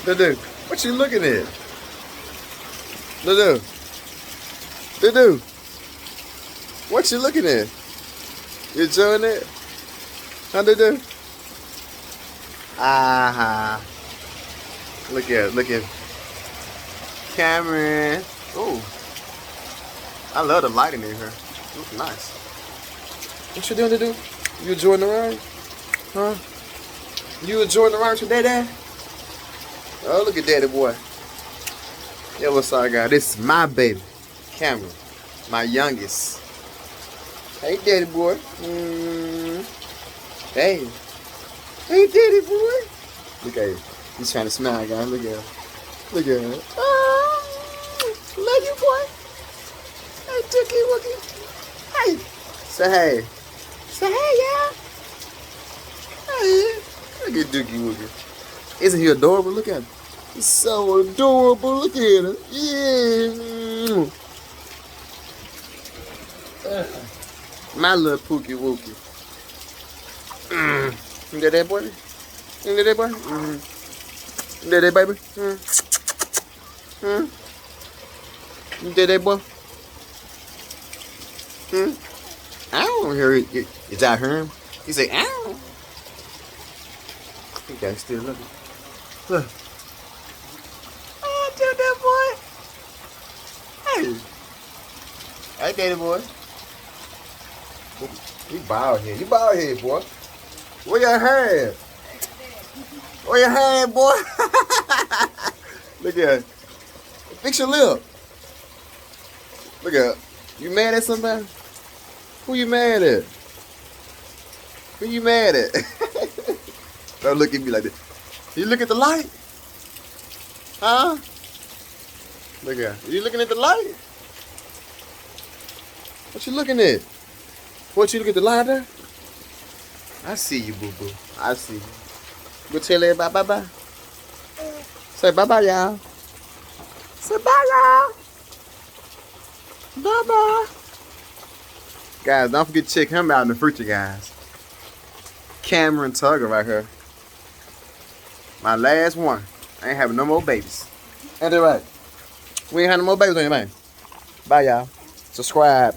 Dudu, what you looking at? Dudu. Dudu. What you looking at? You enjoying it? Huh, Dudu? Aha. Look at Cameron. Oh. I love the lighting in here. Looks nice. What you doing, Dudu? You enjoying the ride? Huh? You enjoying the ride today, Dad? Oh, look at Daddy boy. Yeah, what's up, guys? This is my baby, Cameron, my youngest. Hey, Daddy boy. Hey. Hey, Daddy boy. Look at him. He's trying to smile, guys. Look at him. Look at him. Oh, love you, boy. Hey, Dookie Wookie. Hey. Say hey. Say hey, y'all. Hey. Look at Dookie Wookie. Isn't he adorable? Look at him. He's so adorable. Look at him. Yeah. My little Pookie Wookie. You got that boy? You got that boy? You got that baby? You got that boy? I don't hear it. Is that him? He say, ow. You guys still looking. Look. Oh, do that boy. Hey. Hey, Daddy boy. You bald head. You bald head, boy. Where your hair? Where your hair, boy? Look at it. Fix your lip. Look at it. You mad at somebody? Who you mad at? Who you mad at? Don't look at me like that. You look at the light? Huh? Look at it. You looking at the light? What you looking at? What, you look at the light there? I see you, boo-boo. I see you. Go tell everybody bye-bye. Say bye-bye, y'all. Say bye, y'all. Bye-bye. Guys, don't forget to check him out in the future, guys. Cameron Tugger right here. My last one. I ain't having no more babies. Ain't that right? We ain't having no more babies on your man. Bye, y'all. Subscribe.